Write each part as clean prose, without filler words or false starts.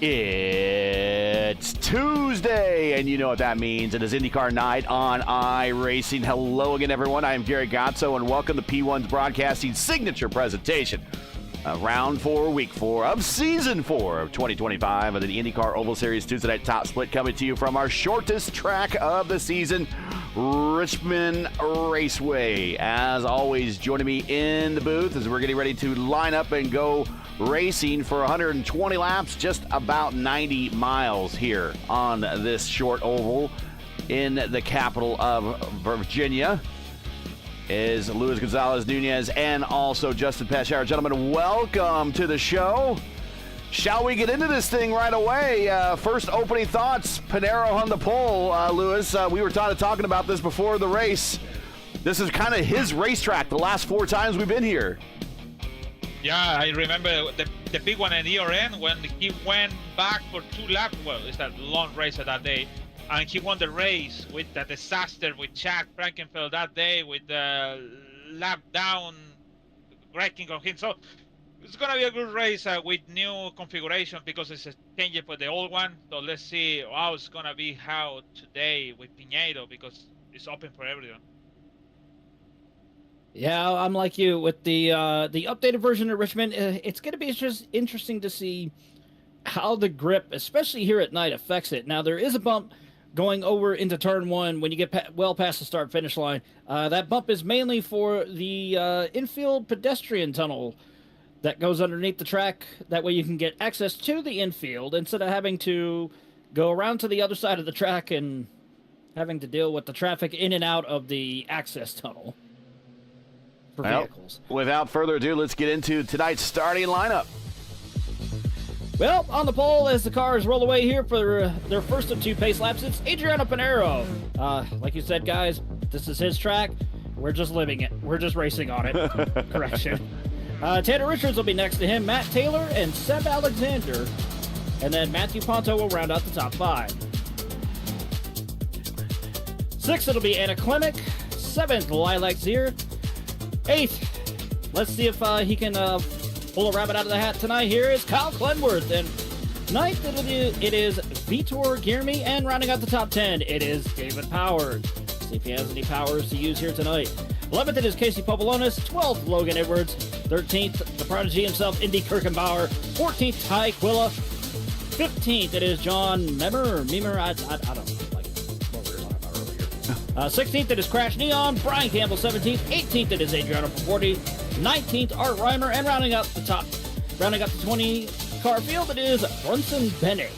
It's Tuesday, and you know what that means. It is IndyCar night on iRacing. Hello again, everyone. I am Gary Gotzo, and welcome to P1's Broadcasting signature presentation. Round 4, week 4 of season 4 of 2025 of the IndyCar Oval Series Tuesday night top split, coming to you from our shortest track of the season, Richmond Raceway. As always, joining me in the booth as we're getting ready to line up and go racing for 120 laps, just about 90 miles here on this short oval in the capital of Virginia, is Luis Gonzalez Nunez and also Justin Pashar. Gentlemen, welcome to the show. Shall we get into this thing right away? First opening thoughts, Pinero on the pole. Luis, we were talking about this before the race. This is kind of his racetrack the last 4 times we've been here. Yeah, I remember the big one at year end when he went back for 2 laps. Well, it's a long race that day. And he won the race with the disaster with Chad Frankenfeld that day with the lap down wrecking on him. So it's going to be a good race with new configuration because it's a change for the old one. So let's see how it's going to be how today with Pinheiro because it's open for everyone. Yeah, I'm like you with the updated version of Richmond. It's going to be just interesting to see how the grip, especially here at night, affects it. Now, there is a bump going over into turn 1 when you get well past the start-finish line. That bump is mainly for the infield pedestrian tunnel that goes underneath the track. That way you can get access to the infield instead of having to go around to the other side of the track and having to deal with the traffic in and out of the access tunnel. Vehicles. Without further ado, let's get into tonight's starting lineup. Well, on the pole as the cars roll away here for their first of 2 pace laps, it's Adriano Pinheiro. Like you said, guys, this is his track. We're just living it. We're just racing on it. Correction. Tanner Richards will be next to him, Matt Taylor and Seb Alexander. And then Matthew Ponto will round out the top 5. 6th, it'll be Anna Klimek. 7th, Lilac Zier. 8th, let's see if he can pull a rabbit out of the hat tonight. Here is Kyle Clenworth. And 9th, it is Vitor Girmi. And rounding out the top 10, it is David Powers. See if he has any powers to use here tonight. 11th, it is Casey Popolonis. 12th, Logan Edwards. 13th, the prodigy himself, Indy Kirkenbauer. 14th, Ty Quilla. 15th, it is John Memer. I don't know. 16th, it is Crash Neon. Brian Campbell, 17th. 18th, it is Adriano Pavorti. 19th, Art Reimer. And rounding out the 20-car field, it is Brunson Bennett.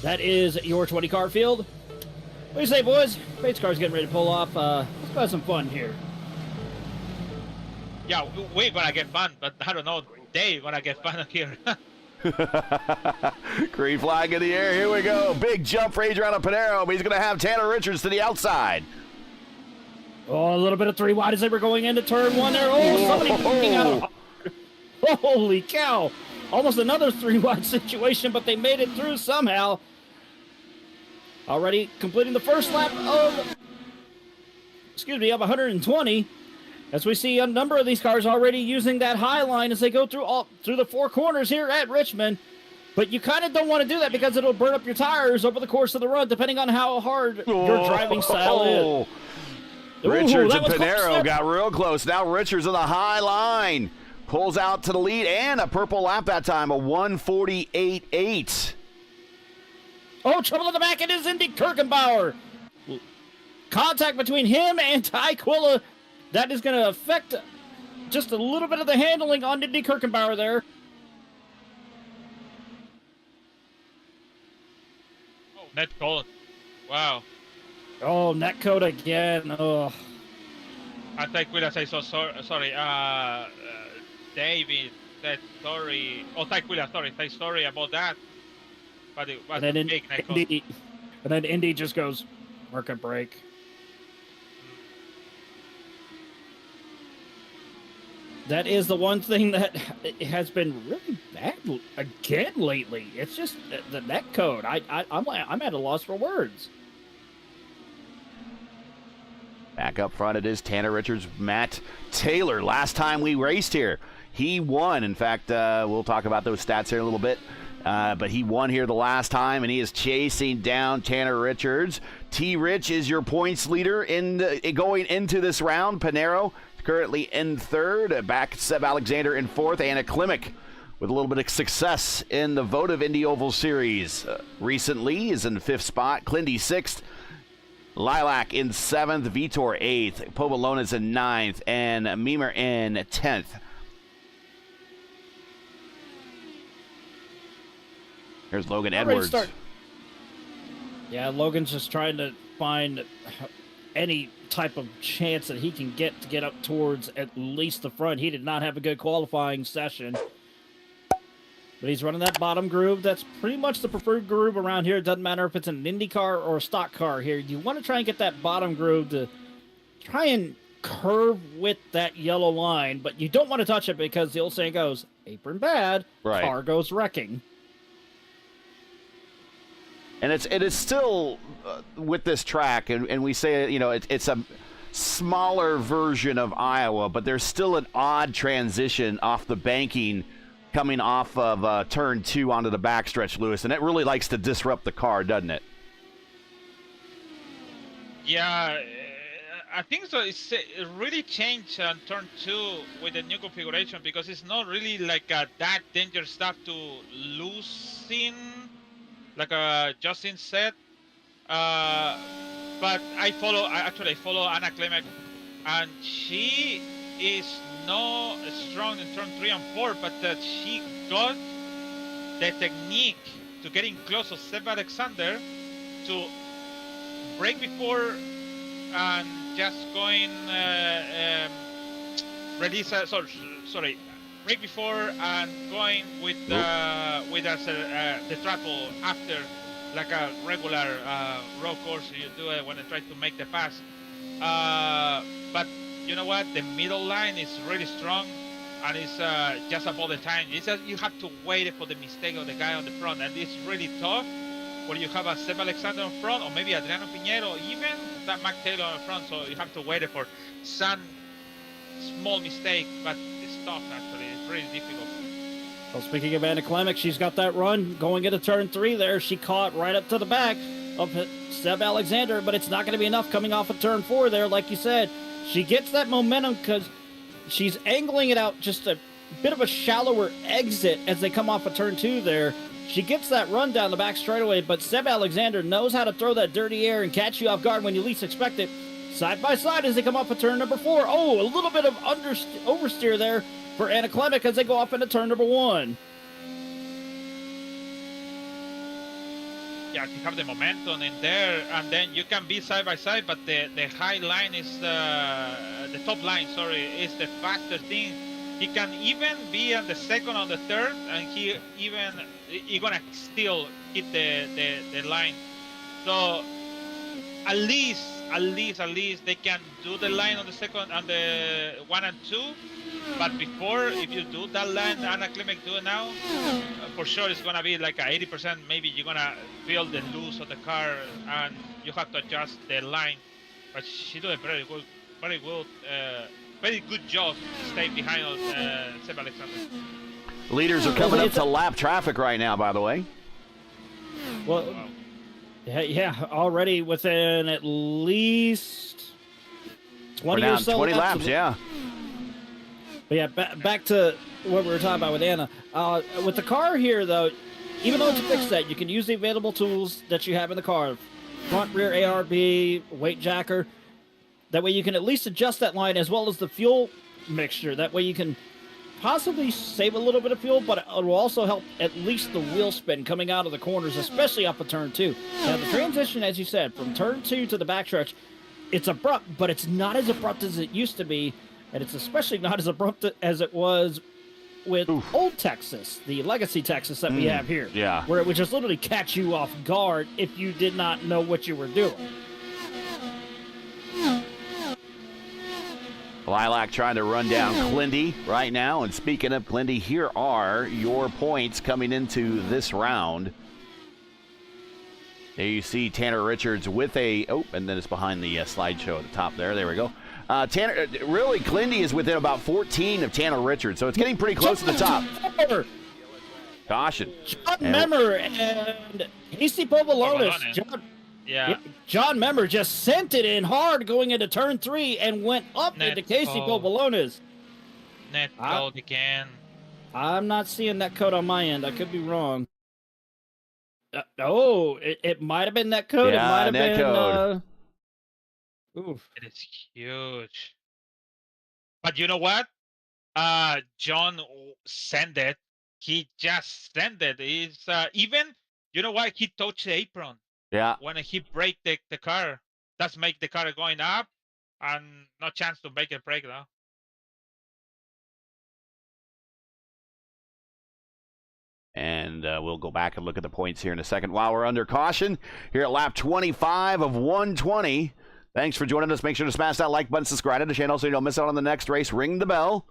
That is your 20-car field. What do you say, boys? Pace car's getting ready to pull off. Let's go have some fun here. Yeah, we're going to get fun, but I don't know, Dave going to get fun here. Green flag in the air. Here we go. Big jump for Adriano Pinheiro, but he's going to have Tanner Richards to the outside. Oh, a little bit of 3 wide as they were going into turn 1 there. Oh, somebody looking out. Holy cow. Almost another 3 wide situation, but they made it through somehow. Already completing the first lap of 120. As we see a number of these cars already using that high line as they go through the 4 corners here at Richmond. But you kind of don't want to do that because it'll burn up your tires over the course of the run, depending on how hard your driving style is. Richards and Pinheiro got real close. Now Richards on the high line. Pulls out to the lead and a purple lap that time, a 1:48.8. Oh, trouble in the back. It is Indy Kirkenbauer. Contact between him and Ty Quilla. That is going to affect just a little bit of the handling on Indy Kirkenbauer there. Oh, net code. Wow. Oh, net code again. Oh. I think Quilla say so sorry. David said sorry. Oh, Quilla, sorry. Say sorry about that. But it was a big net code. And then Indy just goes, work and break. That is the one thing that has been really bad again lately. It's just the net code. I'm at a loss for words. Back up front, it is Tanner Richards, Matt Taylor. Last time we raced here, he won. In fact, we'll talk about those stats here in a little bit. But he won here the last time, and he is chasing down Tanner Richards. T. Rich is your points leader going into this round. Panero currently in third. Back Seb Alexander in fourth. Anna Klimek with a little bit of success in the votive Indy Oval Series recently is in fifth spot. Clindy sixth. Lilac in seventh. Vitor eighth. Pobalona's in ninth. And Memer in 10th. Here's Logan Edwards. Yeah, Logan's just trying to find any type of chance that he can get to get up towards at least the front. He did not have a good qualifying session. But he's running that bottom groove. That's pretty much the preferred groove around here. It doesn't matter if it's an Indy car or a stock car here. You want to try and get that bottom groove to try and curve with that yellow line, but you don't want to touch it because the old saying goes, apron bad, right. Car goes wrecking. And it is still with this track, and we say, it's a smaller version of Iowa, but there's still an odd transition off the banking coming off of turn 2 onto the backstretch, Lewis, and it really likes to disrupt the car, doesn't it? Yeah, I think so. It really changed on turn 2 with the new configuration because it's not really like that dangerous stuff to losing. Like Justin said, but I follow Anna Klimek, and she is not strong in turn 3 and 4, but she got the technique to getting close to Seb Alexander to break before and just going break before and going with the throttle after, like a regular road course you do it when I try to make the pass. But you know what? The middle line is really strong, and it's just about the time. It's just, you have to wait for the mistake of the guy on the front, and it's really tough when you have a Seb Alexander in front, or maybe Adriano Piñero, even that Mac Taylor in front. So you have to wait for some small mistake, but it's tough actually. It's really difficult. Well, speaking of Anna Klimek, she's got that run going into turn 3 there. She caught right up to the back of Seb Alexander, but it's not going to be enough coming off of turn 4 there, like you said. She gets that momentum because she's angling it out just a bit of a shallower exit as they come off of turn 2 there. She gets that run down the back straightaway, but Seb Alexander knows how to throw that dirty air and catch you off guard when you least expect it. Side by side as they come off of turn number 4. Oh, a little bit of oversteer there for Anna Klimek as they go off into turn number 1. Yeah, you have the momentum in there, and then you can be side by side, but the high line is the top line, is the faster thing. He can even be on the second, on the third, and you're gonna still hit the line. So at least they can do the line on the second, on the 1 and 2. But before, if you do that line, Anna Klimek do it now, for sure it's gonna be like a 80%. Maybe you're gonna feel the loose of the car, and you have to adjust the line. But she did a very good job to stay behind Seb Alexander. Leaders are coming up to lap traffic right now, by the way. Well, yeah, already within at least 20 or so 20 laps, yeah. But yeah, back to what we were talking about with Anna. With the car here, though, even though it's a fixed set, you can use the available tools that you have in the car. Front, rear ARB, weight jacker. That way you can at least adjust that line as well as the fuel mixture. That way you can possibly save a little bit of fuel, but it will also help at least the wheel spin coming out of the corners, especially off of turn 2. Now, the transition, as you said, from turn 2 to the backstretch, it's abrupt, but it's not as abrupt as it used to be. And it's especially not as abrupt as it was with old Texas, the legacy Texas that we have here. Yeah. Where it would just literally catch you off guard if you did not know what you were doing. Lilac trying to run down Clindy right now. And speaking of Clindy, here are your points coming into this round. There you see Tanner Richards with and then it's behind the slideshow at the top there. There we go. Really, Clindy is within about 14 of Tanner Richards, so it's getting pretty close to the top. caution. John Memmer and Hasty Povolonis. John Memmer just sent it in hard going into turn 3 and went up into Casey Povolonis. Net code again. I'm not seeing that code on my end. I could be wrong. It might have been that code. Yeah, it might have been. Oof. It is huge. But you know what? John sent it. He just sent it. He's even. You know what? He touched the apron. Yeah. When he braked the car, that's make the car going up, and no chance to make a break though. And we'll go back and look at the points here in a second. While we're under caution, here at lap 25 of 120. Thanks for joining us. Make sure to smash that like button, subscribe to the channel so you don't miss out on the next race. Ring the bell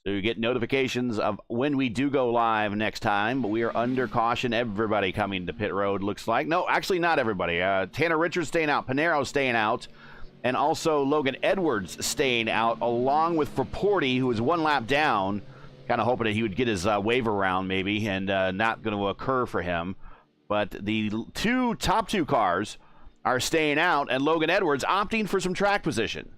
so you get notifications of when we do go live next time. But we are under caution. Everybody coming to pit road, looks like. No, actually not everybody. Tanner Richards staying out. Pinero staying out. And also Logan Edwards staying out, along with Fraporti, who is one lap down. Kind of hoping that he would get his waiver round maybe, and not going to occur for him. But the top two cars are staying out, and Logan Edwards opting for some track position.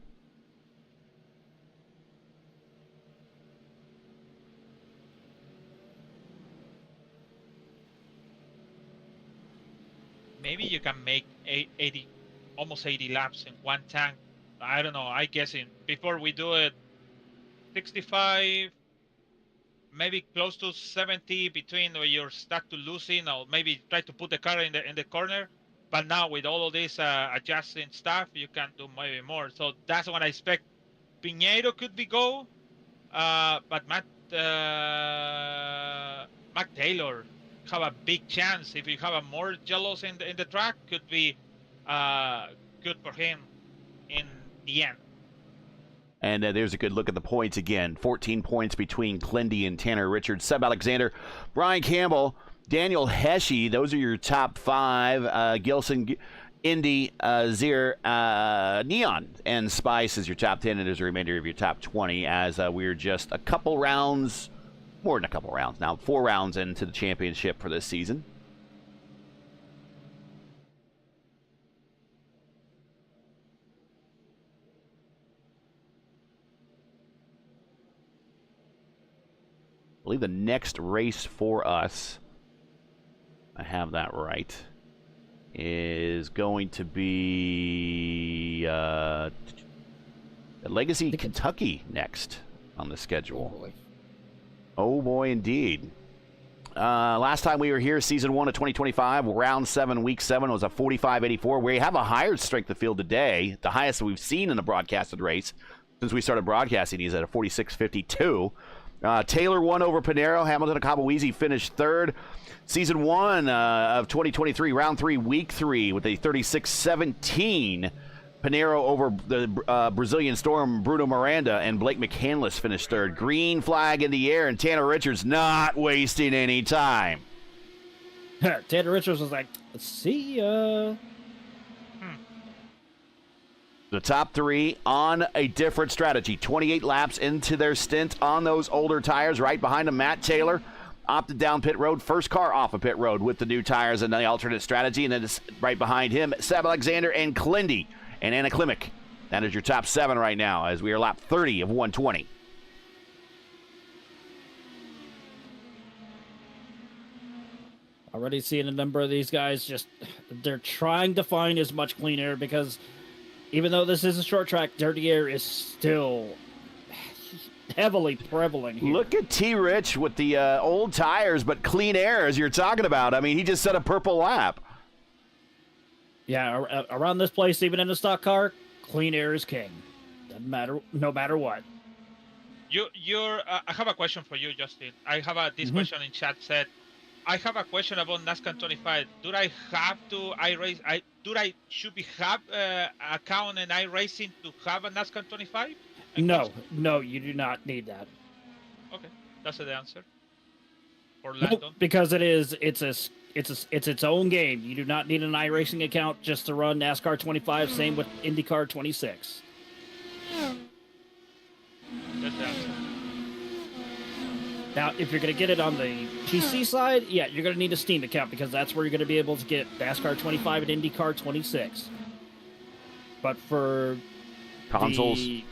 Maybe you can make 80, almost 80 laps in one tank. I don't know. I guess before we do it, 65. Maybe close to 70 between where you're stuck to losing, or maybe try to put the car in the corner. But now with all of this adjusting stuff, you can do maybe more. So that's what I expect. Pinheiro could be go, but Matt Taylor have a big chance. If you have a more jealous in the track, could be good for him in the end. And there's a good look at the points again. 14 points between Clindy and Tanner Richards. Seb Alexander, Brian Campbell, Daniel Hesche. Those are your top 5. Gilson, Indy, Zier, Neon, and Spice is your top 10. And there's a remainder of your top 20 as we're just a couple rounds, more than a couple rounds now, 4 rounds into the championship for this season. I believe the next race for us, I have that right, is going to be Legacy, Kentucky next on the schedule. Oh boy, indeed. Last time we were here, season 1 of 2025, round 7, week 7 was a 45.84. We have a higher strength of field today, the highest that we've seen in the broadcasted race since we started broadcasting. He's at a 46.52. Taylor won over Pinero. Hamilton and Caboese finished 3rd. Season 1 of 2023, round 3, week 3, with a 36.17. Pinero over the Brazilian Storm, Bruno Miranda, and Blake McCandless finished 3rd. Green flag in the air, and Tanner Richards not wasting any time. Tanner Richards was like, see ya. The top 3 on a different strategy. 28 laps into their stint on those older tires. Right behind them, Matt Taylor opted down pit road. First car off of pit road with the new tires and the alternate strategy. And then it's right behind him, Seb Alexander and Clindy and Anna Klimek. That is your top 7 right now as we are lap 30 of 120. Already seeing a number of these guys they're trying to find as much clean air because even though this is a short track, dirty air is still heavily prevalent here. Look at T-Rich with the old tires, but clean air as you're talking about. I mean, he just set a purple lap. Yeah, around this place, even in a stock car, clean air is king. Doesn't matter, no matter what. I have a question for you, Justin. I have this question in chat said, I have a question about NASCAR 25. Do I have to iRace? Should we have account in iRacing to have a NASCAR 25? No, you do not need that. Okay, that's the answer. For Landon. Nope, because it's its own game. You do not need an iRacing account just to run NASCAR 25. Same with IndyCar 26. That's the answer. Now, if you're going to get it on the PC side, yeah, you're going to need a Steam account because that's where you're going to be able to get NASCAR 25 and IndyCar 26. But for Consoles? the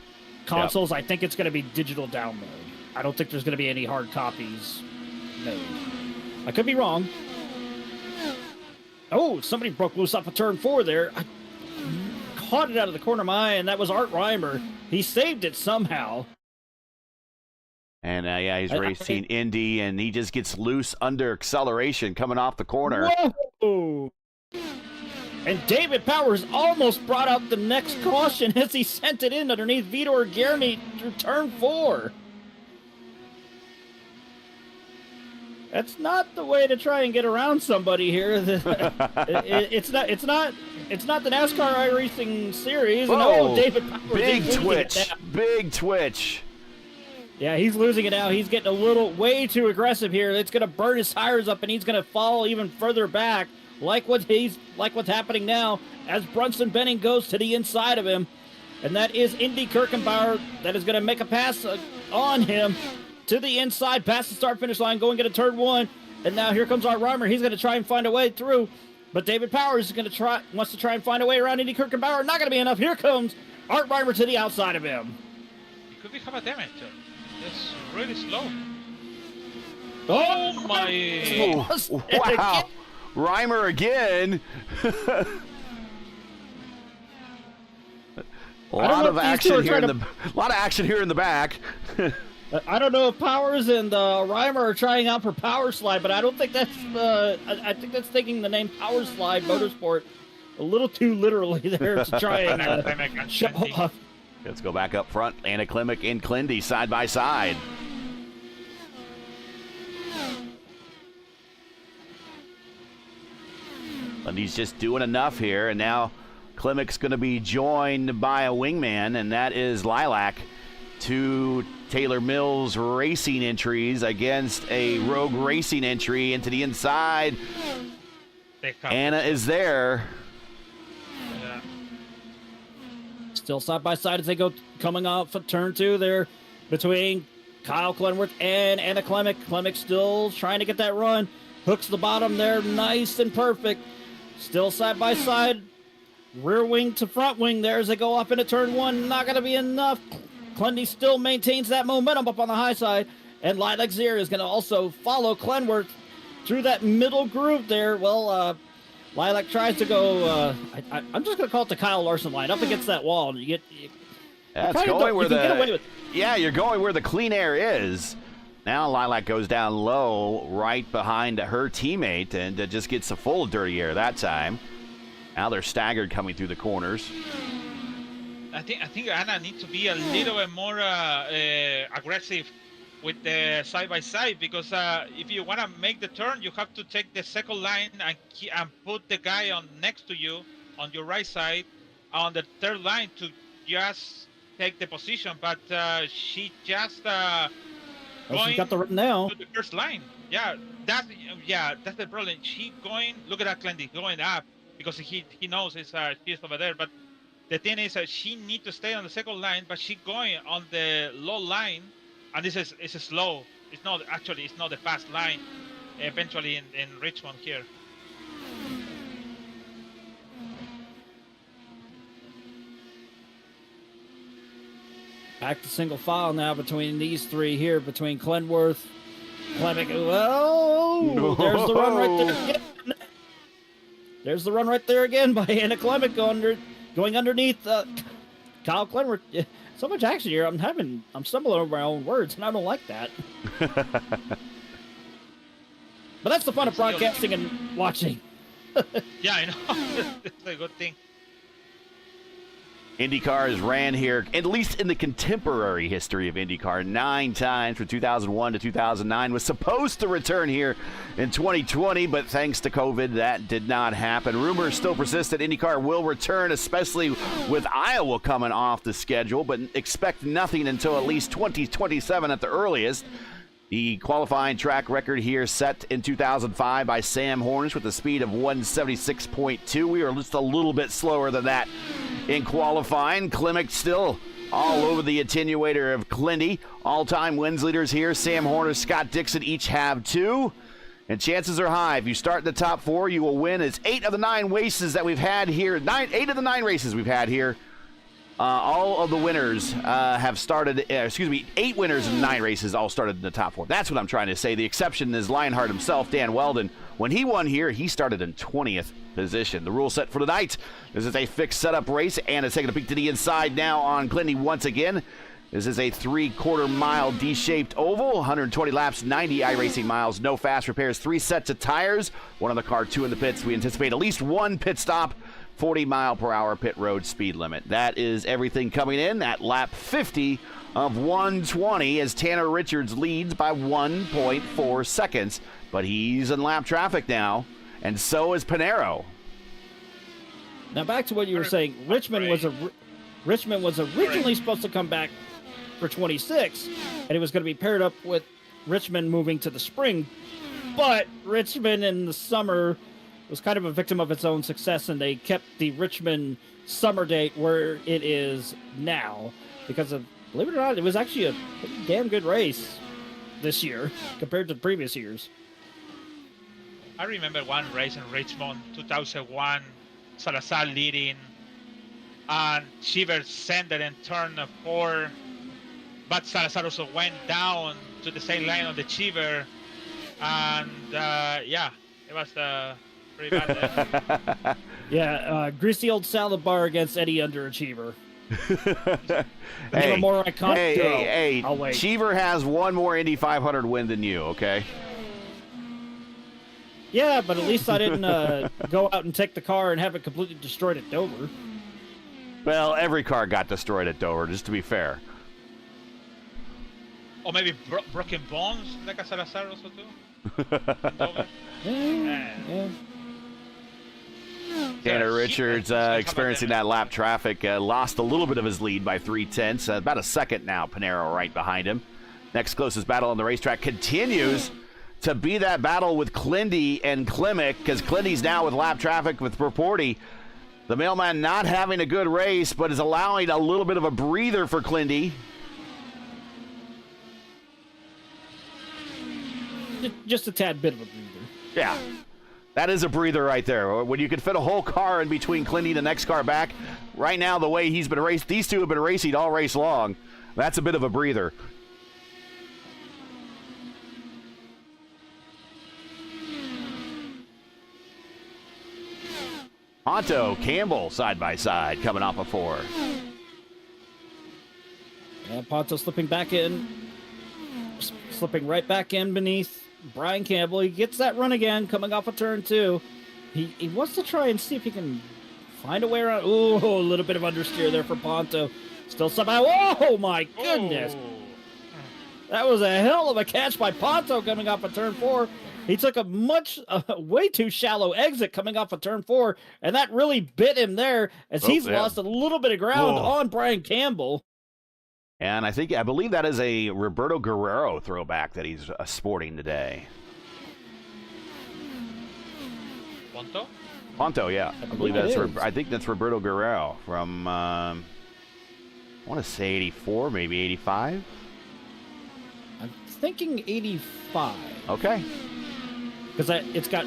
consoles, I think it's going to be digital download. I don't think there's going to be any hard copies made. I could be wrong. Oh, somebody broke loose off of turn 4 there. I caught it out of the corner of my eye, and that was Art Reimer. He saved it somehow. And yeah, he's racing Indy, and he just gets loose under acceleration coming off the corner. Whoa! And David Powers almost brought out the next caution as he sent it in underneath Vitor Gierny through turn 4. That's not the way to try and get around somebody here. It's not the NASCAR iRacing series. Whoa, no, David Powers. Big twitch. Big twitch. Yeah, he's losing it now. He's getting a little way too aggressive here. It's going to burn his tires up, and he's going to fall even further back, like what's happening now as Brunson Benning goes to the inside of him, and that is Indy Kirkenbauer that is going to make a pass on him to the inside, past the start-finish line, going into turn 1, and now here comes Art Reimer. He's going to try and find a way through, but David Powers is wants to try and find a way around Indy Kirkenbauer. Not going to be enough. Here comes Art Reimer to the outside of him. It could become a damage. It's really slow. Oh my! Wow! Reimer again. A lot of action here in the back. I don't know if Powers and Reimer are trying out for Power Slide, but I don't think that's. I think that's taking the name Power Slide Motorsport a little too literally there to try and show off. Let's go back up front. Anna Klimek and Clindy side by side. Clindy's just doing enough here, and now Klimek's going to be joined by a wingman, and that is Lilac. 2 Taylor Mills racing entries against a Rogue Racing entry into the inside. Anna is there. Yeah. Still side by side as they go coming off of turn 2 there between Kyle Clenworth and Anna Klimek. Klimek still trying to get that run. Hooks the bottom there, nice and perfect. Still side by side. Rear wing to front wing there as they go off into turn 1. Not going to be enough. Clendy still maintains that momentum up on the high side. And Lilac Zier is going to also follow Clenworth through that middle groove there. Well, Lilac tries to go, I'm just going to call it the Kyle Larson line, up against that wall. You're going where the clean air is. Now Lilac goes down low right behind her teammate and just gets a full dirty air that time. Now they're staggered coming through the corners. I think Anna needs to be a little bit more aggressive with the side-by-side, because if you want to make the turn, you have to take the second line and put the guy on next to you on your right side on the third line to just take the position. But she just she got the run now to the first line. That's the problem. She going. Look at that, Clendy going up because he knows she's over there. But the thing is that she needs to stay on the second line, but she going on the low line, and this is slow. It's not the fast line. Eventually in Richmond here. Back to single file now between these 3 here, between Clenworth, Klimek. Oh, there's the run right there again. There's the run right there again by Anna Klimek going underneath Kyle Clenworth. So much action here. I'm stumbling over my own words, and I don't like that. But that's the fun of broadcasting and watching. Yeah, I know. It's a good thing. IndyCar has ran here, at least in the contemporary history of IndyCar, 9 times from 2001 to 2009. Was supposed to return here in 2020, but thanks to COVID, that did not happen. Rumors still persist that IndyCar will return, especially with Iowa coming off the schedule, but expect nothing until at least 2027 at the earliest. The qualifying track record here set in 2005 by Sam Hornish with a speed of 176.2. We were just a little bit slower than that in qualifying. Klimek still all over the attenuator of Clindy. All-time wins leaders here. Sam Horner, Scott Dixon each have 2. And chances are high. If you start in the top 4, you will win. It's 8 of the 9 races that we've had here. 8 of the 9 races we've had here. All of the winners have started, 8 winners in 9 races all started in the top 4. That's what I'm trying to say. The exception is Lionheart himself, Dan Weldon. When he won here, he started in 20th position. The rule set for tonight. This is a fixed setup race, and it's taking a peek to the inside now on Clindy once again. This is a 3/4 mile D-shaped oval, 120 laps, 90 iRacing miles, no fast repairs, 3 sets of tires, 1 on the car, 2 in the pits. We anticipate at least 1 pit stop. 40-mile-per-hour pit road speed limit. That is everything coming in at lap 50 of 120 as Tanner Richards leads by 1.4 seconds. But he's in lap traffic now, and so is Pinero. Now back to what you were saying. Richmond was originally supposed to come back for 26, and it was going to be paired up with Richmond moving to the spring. But Richmond in the summer was kind of a victim of its own success, and they kept the Richmond summer date where it is now because of, believe it or not, it was actually a pretty damn good race this year compared to previous years. I remember one race in Richmond, 2001, Salazar leading, and Cheever sent it in turn 4, but Salazar also went down to the same line on the Cheever, and yeah, it was pretty bad. Yeah, greasy old salad bar against Eddie Underachiever. Hey, Cheever has 1 more Indy 500 win than you, okay? Yeah, but at least I didn't go out and take the car and have it completely destroyed at Dover. Well, every car got destroyed at Dover, just to be fair. Or maybe broken bones, like a Salazar also too? Yeah. Tanner Richards experiencing that lap traffic, lost a little bit of his lead by 3/10, about a second now. Pinero right behind him. Next closest battle on the racetrack continues to be that battle with Clindy and Klimek, because Clindy's now with lap traffic with Proporti. The mailman not having a good race, but is allowing a little bit of a breather for Clindy. Just a tad bit of a breather. Yeah. That is a breather right there. When you can fit a whole car in between Clindy and the next car back, right now the way he's been raced, these two have been racing all race long. That's a bit of a breather. Honto, Campbell side by side coming off of 4. And Ponto slipping back in, slipping right back in beneath Brian Campbell. He gets that run again coming off of turn 2. He wants to try and see if he can find a way around. Oh, a little bit of understeer there for Ponto. Still somehow. Oh, my goodness. Oh. That was a hell of a catch by Ponto coming off of turn 4. He took a way too shallow exit coming off of turn 4, and that really bit him there as he's lost a little bit of ground on Brian Campbell. And I believe that is a Roberto Guerrero throwback that he's sporting today. Ponto, yeah. I think that's Roberto Guerrero from, I want to say 84, maybe 85. I'm thinking 85. Okay. Because it's got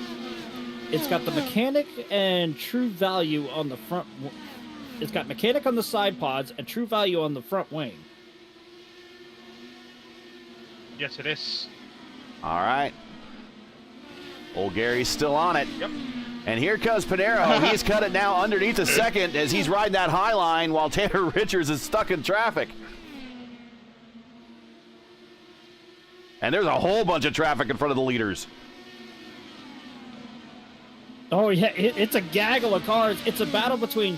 the mechanic and true value on the front. It's got mechanic on the side pods and true value on the front wing. Yes, it is. All right. Old Gary's still on it. Yep. And here comes Pinero. He's cut it now underneath the second as he's riding that high line while Tanner Richards is stuck in traffic. And there's a whole bunch of traffic in front of the leaders. Oh, yeah, it's a gaggle of cars. It's a battle between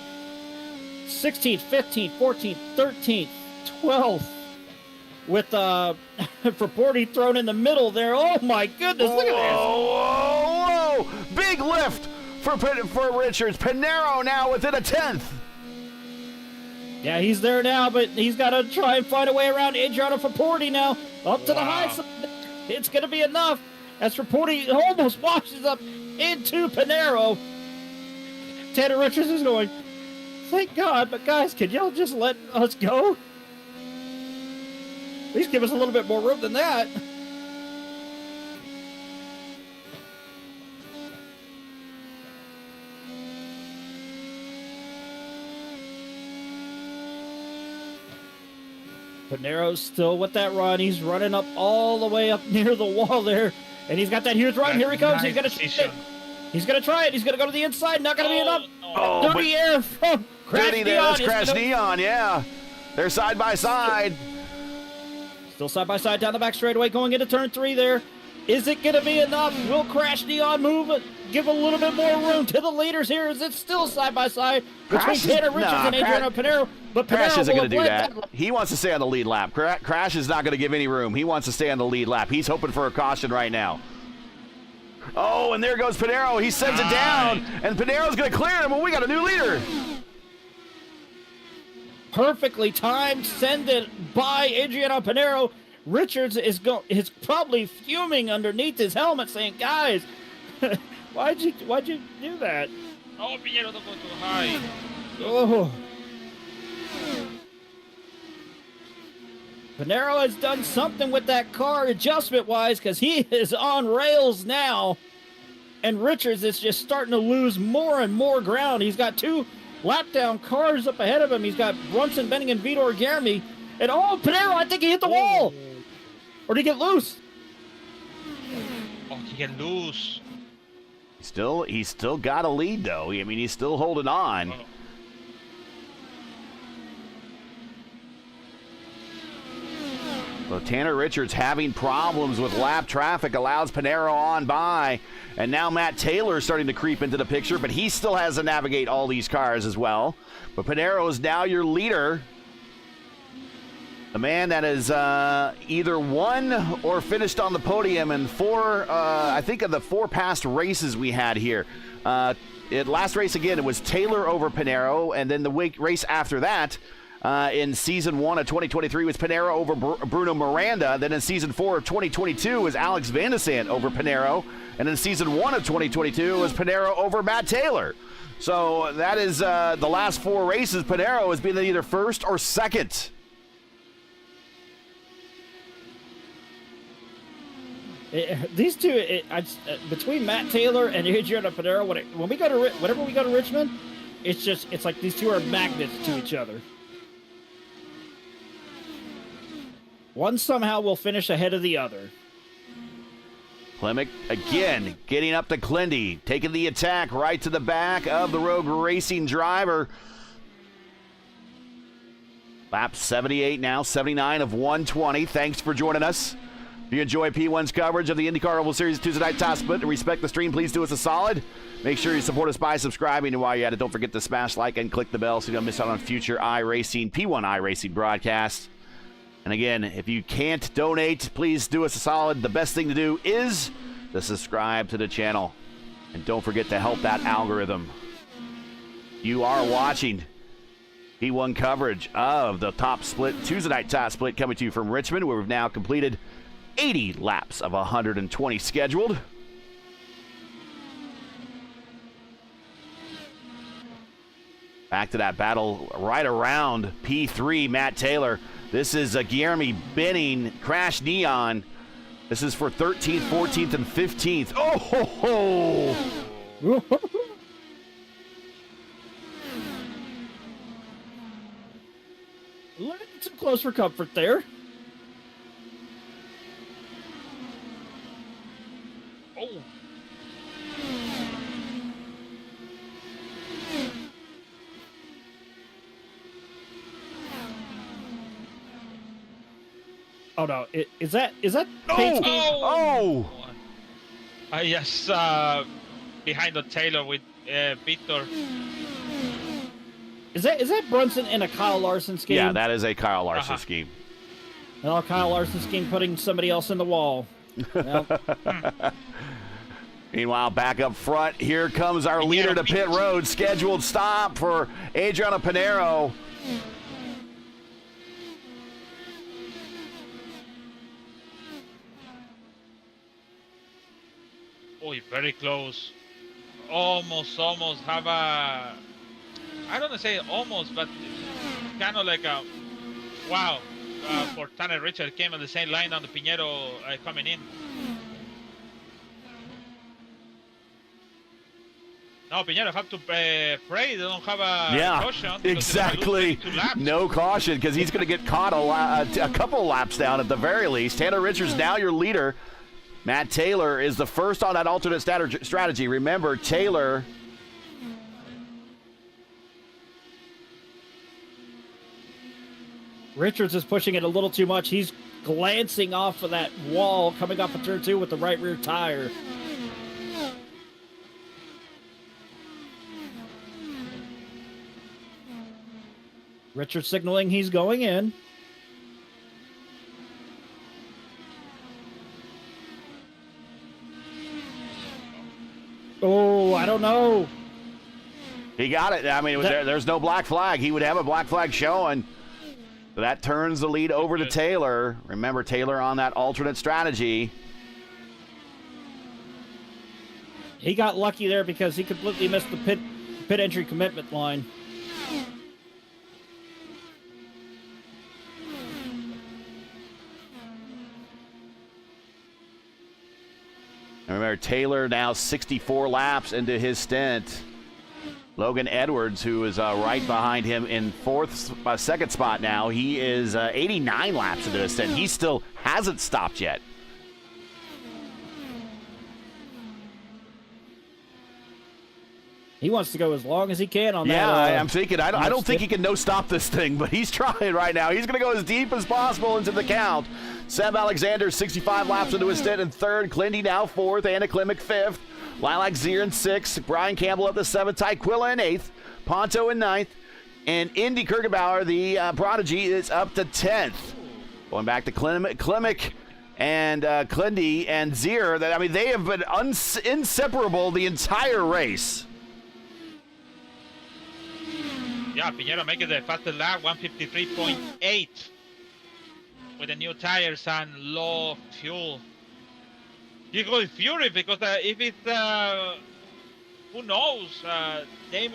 16th, 15th, 14th, 13th, 12th, with Proporti thrown in the middle there. Oh, my goodness, look at this. Whoa, whoa. Big lift for Richards. Pinero now within a 10th. Yeah, he's there now, but he's got to try and find a way around Adriano Proporti now. Up to the high side. It's going to be enough as Proporti almost washes up into Pinero. Tanner Richards is going, thank God, but guys, can y'all just let us go? At least give us a little bit more room than that. Pinero's still with that run. He's running up all the way up near the wall there. And he's got that huge run. Here he comes. He's going to try it. He's going to try it. He's going to go to the inside. Not going to be enough. Oh, dirty air from Crash dirty Neon. there. That's Crash Neon, yeah. They're side by side. Still side by side down the back straightaway going into turn 3 there. Is it going to be enough? Will Crash Neon move it? Give a little bit more room to the leaders here. Is it still side by side between Tanner Richards and Adriano Pinero? But Crash isn't going to do that. He wants to stay on the lead lap. Crash is not going to give any room. He wants to stay on the lead lap. He's hoping for a caution right now. Oh, and there goes Pinero. He sends it down, and Pinero's going to clear him, and we got a new leader. Perfectly timed send it by Adriano Pinero. Richards is probably fuming underneath his helmet saying, guys, why'd you do that? Oh, Pinero, don't go too high. Oh. Pinero has done something with that car adjustment-wise because he is on rails now. And Richards is just starting to lose more and more ground. He's got 2 lap-down cars up ahead of him. He's got Brunson Benning and Vitor Germi. And, oh, Pinero, I think he hit the wall. Or did he get loose? Oh, he get loose. He's still got a lead, though. I mean, he's still holding on. Oh. So Tanner Richards having problems with lap traffic allows Pinero on by. And now Matt Taylor is starting to creep into the picture, but he still has to navigate all these cars as well. But Pinero is now your leader. The man that has either won or finished on the podium in 4, I think of the 4 past races we had here. Last race, again, it was Taylor over Pinero, and then the race after that, in Season 1 of 2023 was Pinero over Bruno Miranda. Then in Season 4 of 2022 was Alex Van de Sant over Pinero. And in Season 1 of 2022 was Pinero over Matt Taylor. So that is the last 4 races. Pinero has been either first or second. These two, between Matt Taylor and Adriano Pinero, whenever we go to Richmond, it's like these two are magnets to each other. One somehow will finish ahead of the other. Klimek again getting up to Clindy, taking the attack right to the back of the Rogue Racing driver. Lap 78 now, 79 of 120. Thanks for joining us. If you enjoy P1's coverage of the IndyCar Oval Series Tuesday night top split and respect the stream, please do us a solid. Make sure you support us by subscribing. And while you're at it, don't forget to smash like and click the bell so you don't miss out on future iRacing, P1 iRacing broadcasts. And again, if you can't donate, please do us a solid. The best thing to do is to subscribe to the channel. And don't forget to help that algorithm. You are watching P1 coverage of the top split, Tuesday night top split, coming to you from Richmond, where we've now completed 80 laps of 120 scheduled. Back to that battle right around P3, Matt Taylor. This is Guillermo Benning, Crash Neon. This is for 13th, 14th, and 15th. Oh, ho, ho. A little too close for comfort there. Oh. Oh no! Is that Oh! Oh! Yes, behind the Taylor with Victor. Is that Brunson in a Kyle Larson scheme? Yeah, that is a Kyle Larson scheme. No, Kyle Larson scheme putting somebody else in the wall. Well. Meanwhile, back up front, here comes our leader to pit road. Scheduled stop for Adriano Pinero. Oh, very close. Almost have a... I don't want to say almost, but kind of like a... Wow. for Tanner Richard came on the same line on the Pinheiro coming in. No, Pinheiro have to pray they don't have a caution. Exactly. No caution because he's going to get caught a couple laps down at the very least. Tanner Richards now your leader. Matt Taylor is the first on that alternate strategy. Remember, Taylor... Richards is pushing it a little too much. He's glancing off of that wall coming off of turn 2 with the right rear tire. Richards signaling he's going in. Oh, I don't know. He got it. I mean, there's no black flag. He would have a black flag showing. That turns the lead over to Taylor. Remember, Taylor on that alternate strategy. He got lucky there because he completely missed the pit entry commitment line. Remember, Taylor now 64 laps into his stint. Logan Edwards, who is right behind him in second spot now, he is 89 laps into his stint. He still hasn't stopped yet. He wants to go as long as he can on that. Yeah, I'm thinking, I don't think he can no-stop this thing, but he's trying right now. He's going to go as deep as possible into the count. Seb Alexander, 65 laps into his stint in third. Clindy now fourth. Anna Klimek fifth. Lilac Zier in sixth. Brian Campbell at the seventh. Ty Quilla in eighth. Ponto in ninth. And Indy Kirkenbauer, the prodigy, is up to 10th. Going back to Klimek and Clindy and Zier. I mean, they have been inseparable the entire race. Yeah, Pinheiro making the fastest lap, 153.8 with the new tires and low fuel. He goes fury because if it's who knows, they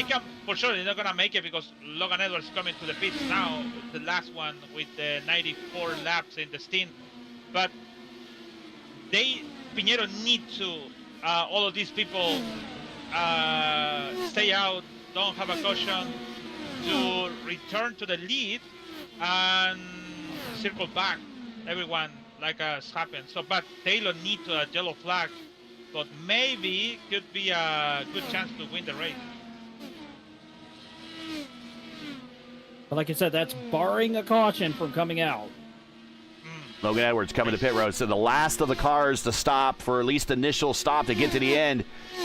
can for sure they're not gonna make it because Logan Edwards coming to the pits now, the last one with the 94 laps in the stint. But Pinheiro need to all of these people stay out, don't have a caution, to return to the lead and circle back everyone like has happened. So, but Taylor needs a yellow flag, but maybe could be a good chance to win the race. But like I said, that's barring a caution from coming out. Logan Edwards coming to pit road. So the last of the cars to stop for at least initial stop to get to the end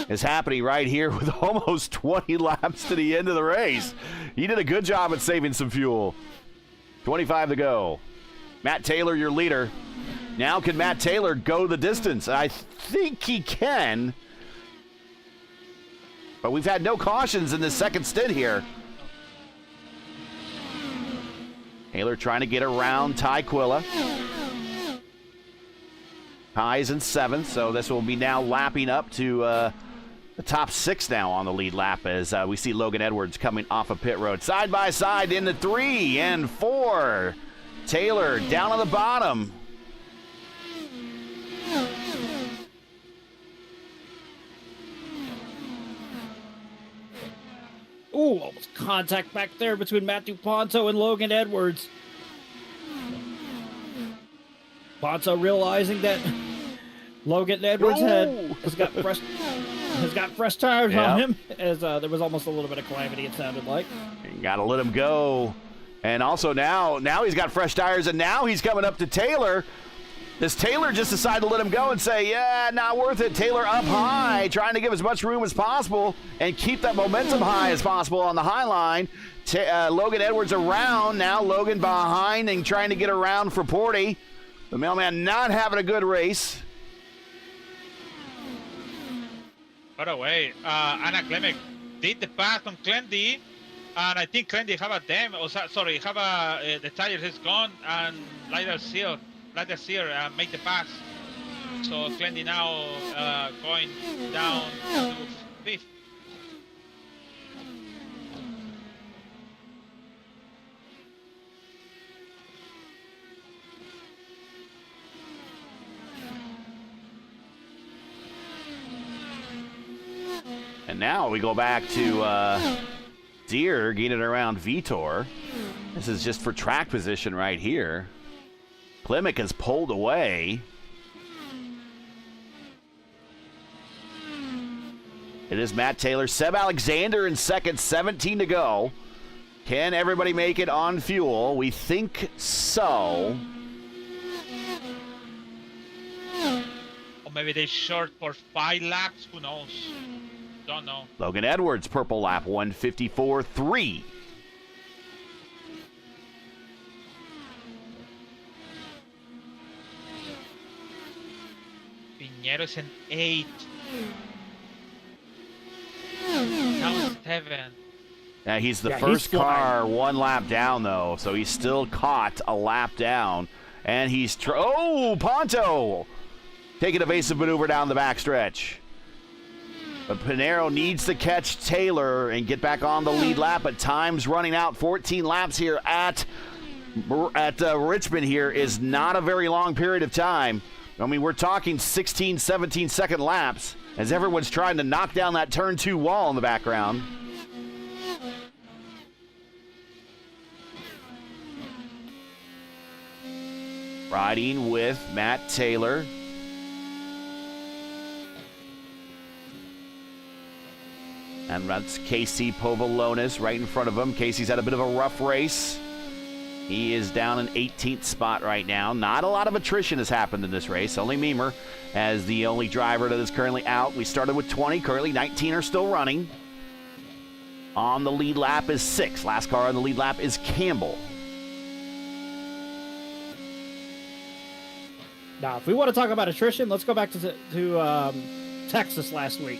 is happening right here with almost 20 laps to the end of the race. He did a good job at saving some fuel. 25 to go. Matt Taylor, your leader. Now can Matt Taylor go the distance? I think he can. But we've had no cautions in this second stint here. Taylor trying to get around Ty Quilla. Ty's in seventh, so this will be now lapping up to the top six now on the lead lap as we see Logan Edwards coming off of pit road. Side by side into 3 and 4. Taylor down on the bottom. Ooh, almost contact back there between Matthew Ponto and Logan Edwards. Ponto realizing that Logan Edwards has got fresh tires on him, as there was almost a little bit of calamity, it sounded like. Got to let him go. And also now he's got fresh tires, and now he's coming up to Taylor. Does Taylor just decide to let him go and say, yeah, not worth it? Taylor up high, trying to give as much room as possible and keep that momentum high as possible on the high line. Logan Edwards around. Now Logan behind and trying to get around for Porty. The mailman not having a good race. By the way, Anna Klimek did the pass on Clendy, and I think Clendy have a dam. The tires is gone, and Lighter Sear make the pass. So Clendy now going down to fifth. now we go back to Deere getting around Vitor. This is just for track position right here. Klimek is pulled away. It is Matt Taylor. Seb Alexander in second, 17 to go. Can everybody make it on fuel? We think so. Or maybe they short for 5 laps. Who knows? Don't know. Logan Edwards, purple lap, 154.3. Piñero's an 8. That was 7. Yeah, he's the first car one lap down, though, so he's still caught a lap down. And he's... Ponto! Taking evasive maneuver down the backstretch. But Pinheiro needs to catch Taylor and get back on the lead lap, but time's running out. 14 laps here at Richmond here is not a very long period of time. I mean, we're talking 16, 17-second laps as everyone's trying to knock down that turn 2 wall in the background. Riding with Matt Taylor. And that's Casey Povolonis right in front of him. Casey's had a bit of a rough race. He is down in 18th spot right now. Not a lot of attrition has happened in this race. Only Meemer as the only driver that is currently out. We started with 20. Currently 19 are still running. On the lead lap is 6. Last car on the lead lap is Campbell. Now, if we want to talk about attrition, let's go back to Texas last week.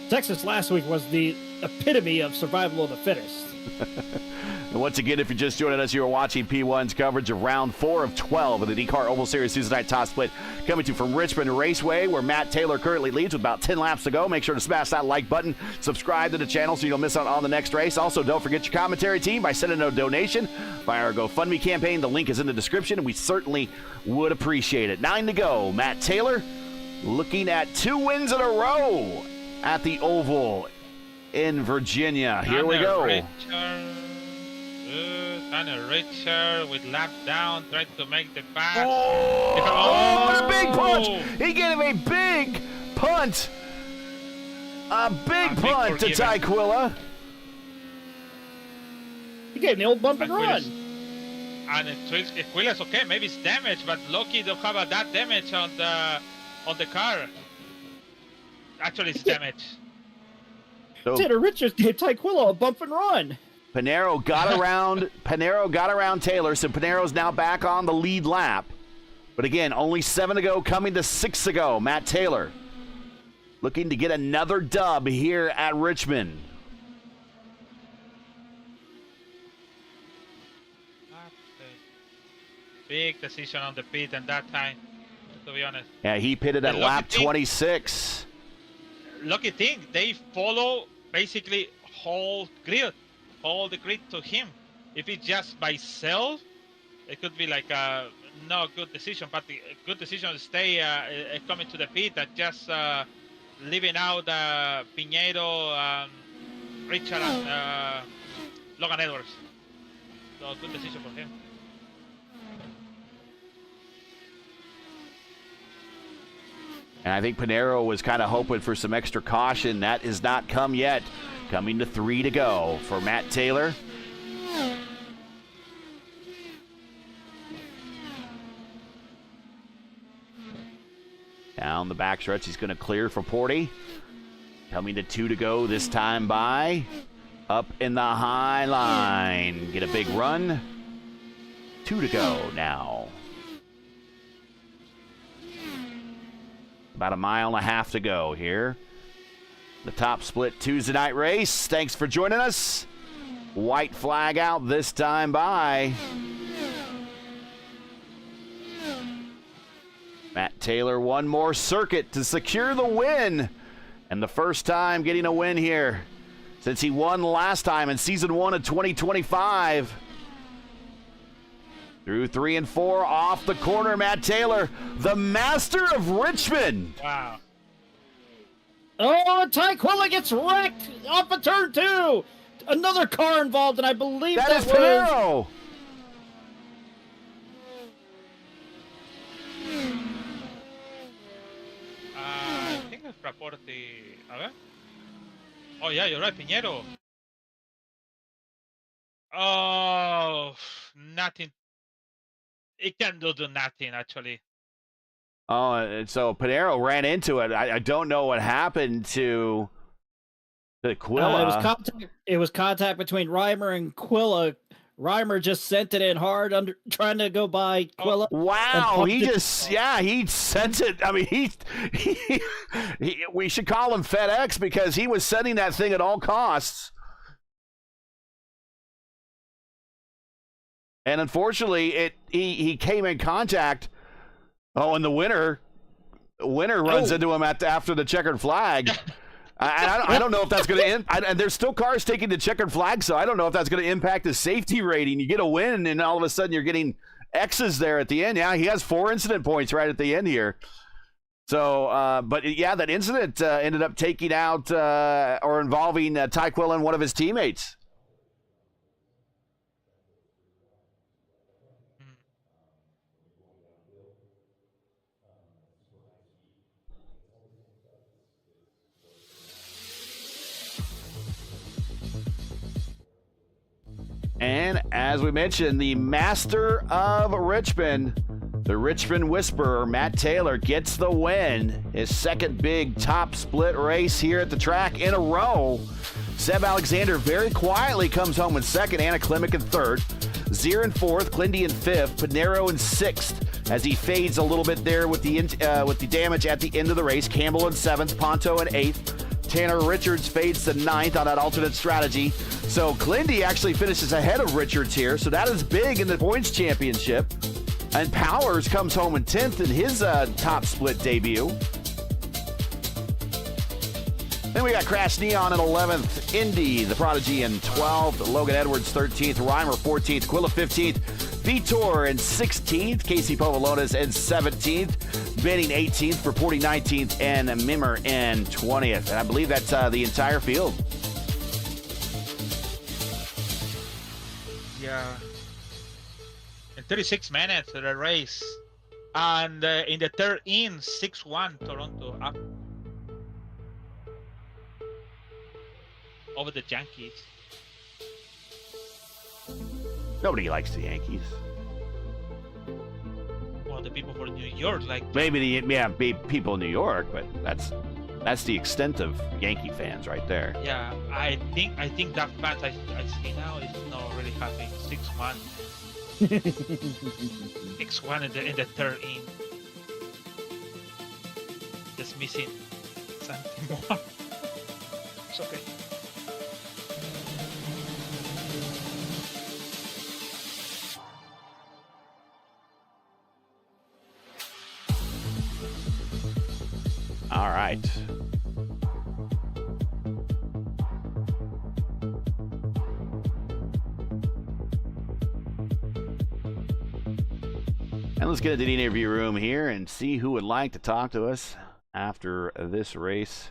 Texas last week was the epitome of survival of the fittest. And once again, if you're just joining us, you are watching P1's coverage of round 4 of 12 of the IndyCar Oval Series Tuesday night top split, coming to you from Richmond Raceway, where Matt Taylor currently leads with about 10 laps to go. Make sure to smash that like button, subscribe to the channel so you don't miss out on the next race. Also, don't forget your commentary team by sending a donation via our GoFundMe campaign. The link is in the description, and we certainly would appreciate it. 9 to go. Matt Taylor looking at 2 wins in a row at the Oval in Virginia. Here we go. Richard with lap down, trying to make the pass. Oh, what a big punch! He gave a big punt. A big punt to Tyquilla. He gave the old bump and run. And if Quilla's okay, maybe it's damage, but Loki don't have that damage on the car. Actually, it's damage. So, Tanner Richards gave Tyquilla a bump and run. Pinheiro got around Taylor, so Pinheiro's now back on the lead lap. But again, only 7 to go, coming to 6 to go. Matt Taylor looking to get another dub here at Richmond. Big decision on the pit and that time, to be honest. Yeah, he pitted at lap 26. Lucky thing, they follow basically whole grid to him. If it's just by self, it could be like a no good decision, but the good decision to stay coming to the pit and just leaving out Pinheiro, Richard, and Logan Edwards. So good decision for him. And I think Pinheiro was kind of hoping for some extra caution. That has not come yet. Coming to 3 to go for Matt Taylor. Down the backstretch, he's going to clear for Porty. Coming to 2 to go this time by. Up in the high line. Get a big run. 2 to go now. About a mile and a half to go here. The top split Tuesday night race. Thanks for joining us. White flag out this time by Matt Taylor. One more circuit to secure the win. And the first time getting a win here since he won last time in season 1 of 2025. Through 3 and 4, off the corner, Matt Taylor, the master of Richmond. Wow. Oh, Tyquilla gets wrecked off of turn 2. Another car involved, and I believe That is was... Pinero. I think it's Rapporti. A ver. Oh, yeah, you're right, Pinheiro. Oh, nothing. It can do nothing, actually. Oh, and so Pinero ran into it. I don't know what happened to Quilla. It was contact between Reimer and Quilla. Reimer just sent it in hard, trying to go by Quilla. Wow, he sent it. I mean, we should call him FedEx because he was sending that thing at all costs. And unfortunately, he came in contact. Oh, and the winner runs into him after the checkered flag. I don't know if that's going to end. And there's still cars taking the checkered flag, so I don't know if that's going to impact the safety rating. You get a win, and all of a sudden you're getting X's there at the end. Yeah, he has 4 incident points right at the end here. So, but yeah, that incident ended up taking out or involving Tyquilla and one of his teammates. And as we mentioned, the master of Richmond, the Richmond Whisperer, Matt Taylor, gets the win. His second big top split race here at the track in a row. Seb Alexander very quietly comes home in second, Anna Klimek in third, Zier in fourth, Clindy in fifth, Pinero in sixth, as he fades a little bit there with the damage at the end of the race. Campbell in seventh, Ponto in eighth. Tanner Richards fades to ninth on that alternate strategy. So Clindy actually finishes ahead of Richards here. So that is big in the points championship. And Powers comes home in 10th in his top split debut. Then we got Crash Neon in 11th, Indy, the Prodigy in 12th, Logan Edwards 13th, Reimer 14th, Quilla 15th, Vitor in 16th, Casey Povolonis in 17th, Benning 18th, Reporting 19th, and Mimmer in 20th. And I believe that's the entire field. Yeah. In 36 minutes of the race. And in the third in, 6-1 Toronto up over the Yankees. Nobody likes the Yankees. Well, the people from New York like. Maybe people in New York, but that's the extent of Yankee fans right there. Yeah, I think that fans I see now is not really happy. 6-1. 6-1 in the third in. Just missing something more. It's okay. All right. And let's get into the interview room here and see who would like to talk to us after this race.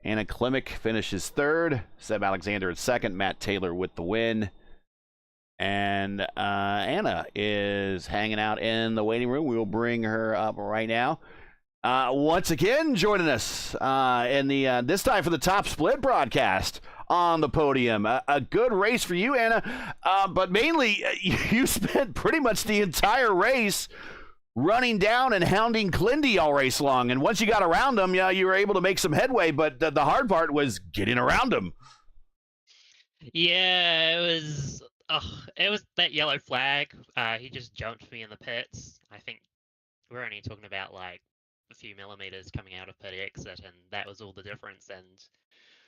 Anna Klimek finishes third. Seb Alexander in second. Matt Taylor with the win. And Anna is hanging out in the waiting room. We will bring her up right now. Once again, joining us in the this time for the top split broadcast on the podium. A good race for you, Anna, but mainly you spent pretty much the entire race running down and hounding Clindy all race long. And once you got around him, yeah, you were able to make some headway, but the hard part was getting around him. Yeah, it was that yellow flag. He just jumped me in the pits. I think we're only talking about like a few millimeters coming out of pit exit, and that was all the difference. And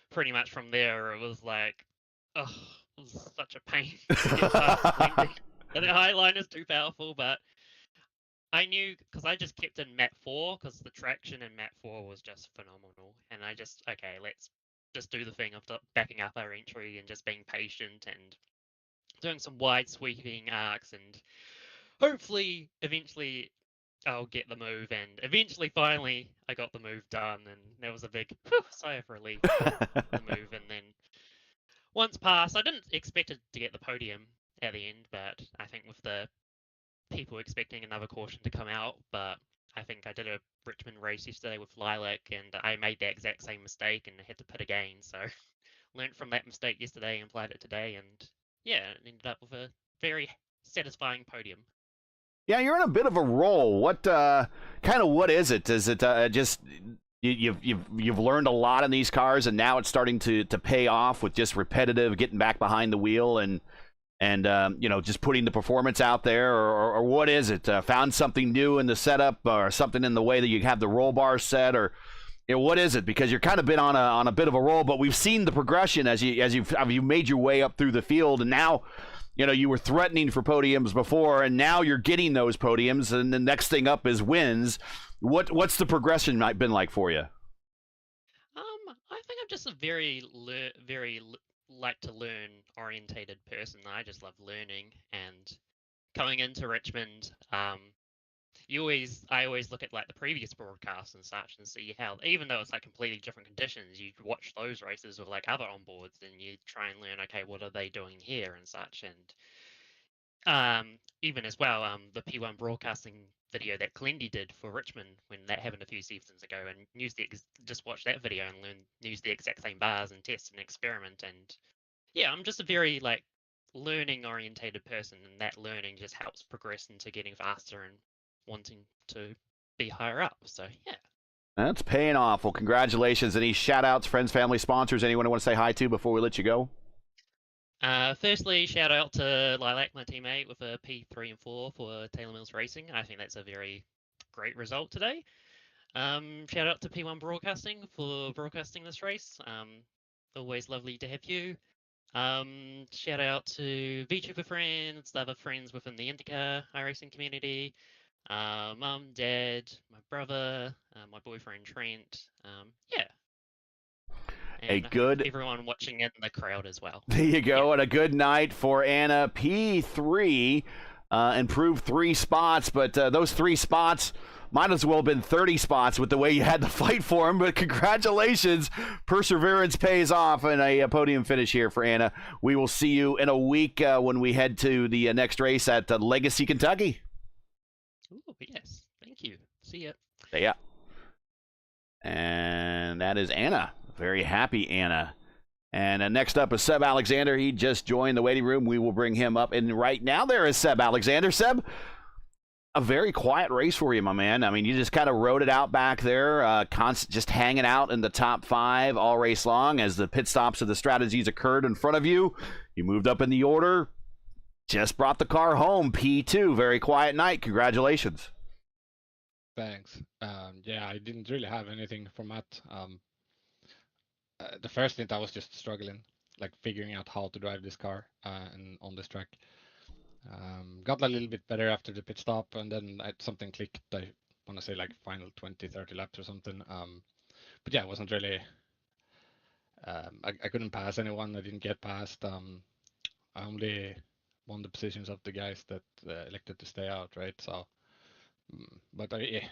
pretty much from there, it was like, it was such a pain to get past Clindy. And the high line is too powerful, but I knew, because I just kept in map 4, because the traction in map 4 was just phenomenal. And I just, okay, let's just do the thing of backing up our entry and just being patient and doing some wide sweeping arcs and hopefully, eventually, I'll get the move. And eventually, finally, I got the move done, and there was a big sigh of relief for the move. And then once passed, I didn't expect it to get the podium at the end, but I think with the people expecting another caution to come out, but I think I did a Richmond race yesterday with Lilac, and I made that exact same mistake and had to pit again. So learned from that mistake yesterday and applied it today, and yeah, it ended up with a very satisfying podium. Yeah, you're in a bit of a roll. What what is it? Is it just you've learned a lot in these cars, and now it's starting to pay off with just repetitive getting back behind the wheel and just putting the performance out there, or what is it? Found something new in the setup, or something in the way that you have the roll bar set, or what is it? Because you're kind of been on a bit of a roll, but we've seen the progression as you've made your way up through the field, and now you were threatening for podiums before, and now you're getting those podiums, and the next thing up is wins. What's the progression been like for you? I think I'm just a very like to learn orientated person. I just love learning, and coming into Richmond, I always look at like the previous broadcasts and such and see how, even though it's like completely different conditions, you watch those races with like other onboards and you try and learn, okay, what are they doing here and such. And even as well, the P1 broadcasting video that Clendy did for Richmond when that happened a few seasons ago, and just watch that video and use the exact same bars and test and experiment. And yeah, I'm just a very like learning orientated person, and that learning just helps progress into getting faster and wanting to be higher up. So yeah, that's paying off. Well, congratulations. Any shout outs, friends, family, sponsors, anyone I want to say hi to before we let you go? Firstly, shout out to Lilac, my teammate, with a P3 and 4 for Taylor Mills Racing. I think that's a very great result today. Shout out to P1 Broadcasting for broadcasting this race. Always lovely to have you. Shout out to VTuber friends, the other friends within the IndyCar iRacing community. Mum, Dad, my brother, my boyfriend Trent. Yeah. And everyone watching in the crowd as well. There you go. Yeah. And a good night for Anna. P3, improved 3 spots, but those 3 spots might as well have been 30 spots with the way you had to fight for them. But congratulations. Perseverance pays off, and a podium finish here for Anna. We will see you in a week when we head to the next race at Legacy, Kentucky. Oh, yes. Thank you. See ya. Yeah. And that is Anna. Very happy Anna. And next up is Seb Alexander. He just joined the waiting room. We will bring him up. And right now there is Seb Alexander. Seb, a very quiet race for you, my man. I mean, you just kind of rode it out back there, just hanging out in the top 5 all race long as the pit stops of the strategies occurred in front of you. You moved up in the order, just brought the car home, P2. Very quiet night. Congratulations. Thanks. Yeah, I didn't really have anything from that. The first stint I was just struggling, like figuring out how to drive this car and on this track. Got a little bit better after the pit stop, and then something clicked. I want to say like final 20-30 laps or something. But yeah, it wasn't really. I couldn't pass anyone. I didn't get past. I only won the positions of the guys that elected to stay out, right? So, but yeah,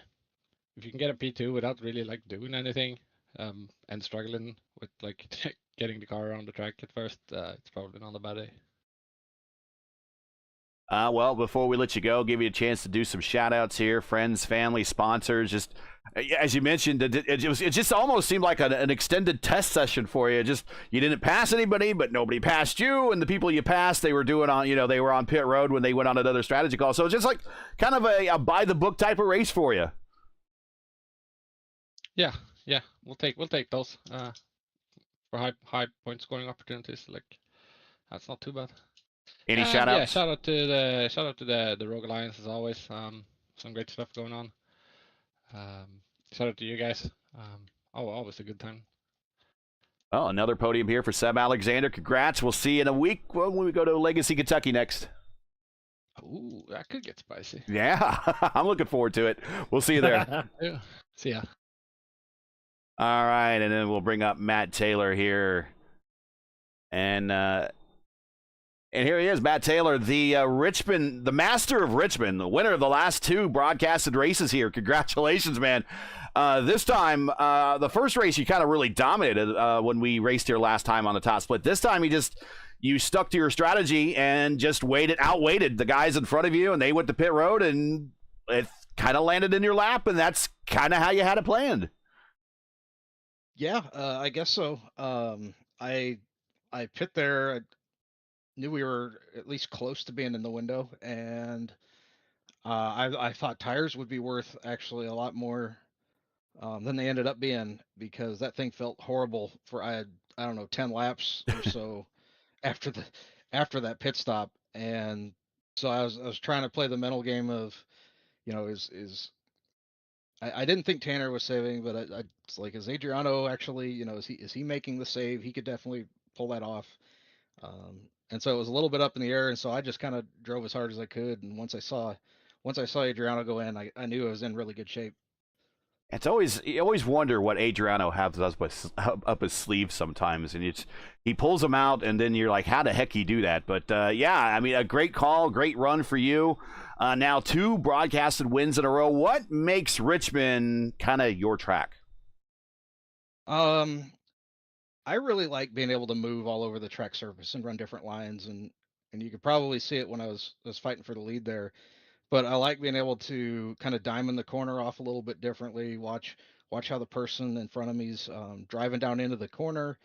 if you can get a P2 without really like doing anything. And struggling with like getting the car around the track at first, it's probably not a bad day. Well, before we let you go, give you a chance to do some shout outs here, friends, family, sponsors. Just as you mentioned, it just almost seemed like an extended test session for you. Just you didn't pass anybody, but nobody passed you, and the people you passed, they were doing on, they were on pit road when they went on another strategy call. So it's just like kind of a by the book type of race for you. Yeah, we'll take those for high point scoring opportunities. Like that's not too bad. Any shout outs? Yeah, shout out to the Rogue Alliance as always. Some great stuff going on. Shout out to you guys. Always a good time. Oh, another podium here for Seb Alexander. Congrats. We'll see you in a week when we go to Legacy, Kentucky next. Ooh, that could get spicy. Yeah, I'm looking forward to it. We'll see you there. Yeah. See ya. All right, and then we'll bring up Matt Taylor here. And And here he is, Matt Taylor, the Richmond, the master of Richmond, the winner of the last 2 broadcasted races here. Congratulations, man. This time, the first race you kind of really dominated when we raced here last time on the top split. This time you stuck to your strategy and just outweighted the guys in front of you, and they went to pit road, and it kind of landed in your lap, and that's kind of how you had it planned. Yeah, I guess so. I pit there. I knew we were at least close to being in the window, and I thought tires would be worth actually a lot more than they ended up being, because that thing felt horrible for I don't know, 10 laps or so after that pit stop. And so I was trying to play the mental game of, I didn't think Tanner was saving, but it's like, is Adriano actually, is he making the save? He could definitely pull that off. And so it was a little bit up in the air, and so I just kind of drove as hard as I could. And once I saw Adriano go in, I knew I was in really good shape. You always wonder what Adriano has up his sleeve sometimes, and he pulls them out, and then you're like, how the heck he do that? But yeah, I mean, a great call, great run for you. Now 2 broadcasted wins in a row. What makes Richmond kind of your track? I really like being able to move all over the track surface and run different lines, and you could probably see it when I was fighting for the lead there. But I like being able to kind of diamond the corner off a little bit differently. Watch how the person in front of me's driving down into the corner,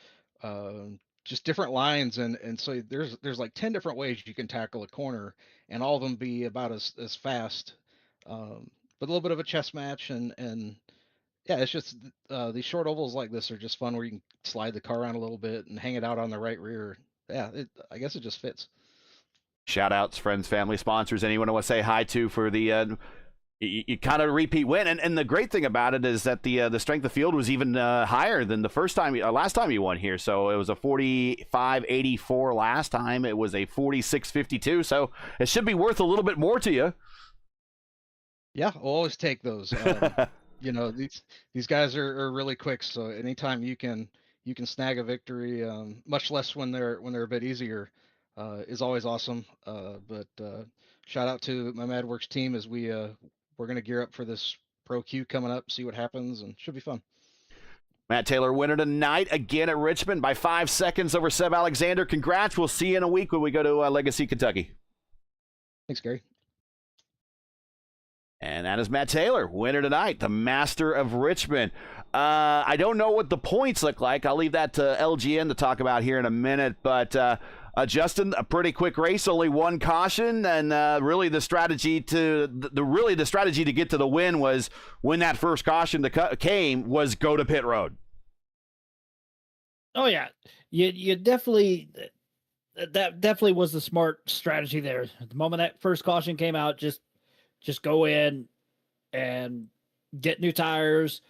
just different lines, and so there's like 10 different ways you can tackle a corner, and all of them be about as fast. But a little bit of a chess match, and yeah, it's just these short ovals like this are just fun, where you can slide the car around a little bit and hang it out on the right rear. Yeah, I guess it just fits. Shout outs, friends, family, sponsors, anyone I want to say hi to for the you kind of repeat win. And the great thing about it is that the strength of field was even higher than the last time you won here. So it was a 45.84 last time. It was a 46.52. So it should be worth a little bit more to you. Yeah, I'll always take those. These guys are really quick. So anytime you can snag a victory, much less when they're a bit easier, is always awesome. But shout out to my MadWorks team as we're going to gear up for this Pro Q coming up, see what happens, and should be fun. Matt Taylor, winner tonight again at Richmond by 5 seconds over Seb Alexander. Congrats. We'll see you in a week when we go to Legacy, Kentucky. Thanks, Gary. And that is Matt Taylor, winner tonight, the master of Richmond. I don't know what the points look like. I'll leave that to LGN to talk about here in a minute. But Justin, a pretty quick race, only 1 caution, and really the strategy to get to the win was, when that first caution came, was go to pit road. Oh yeah, you definitely, that definitely was the smart strategy there. The moment that first caution came out, just go in and get new tires,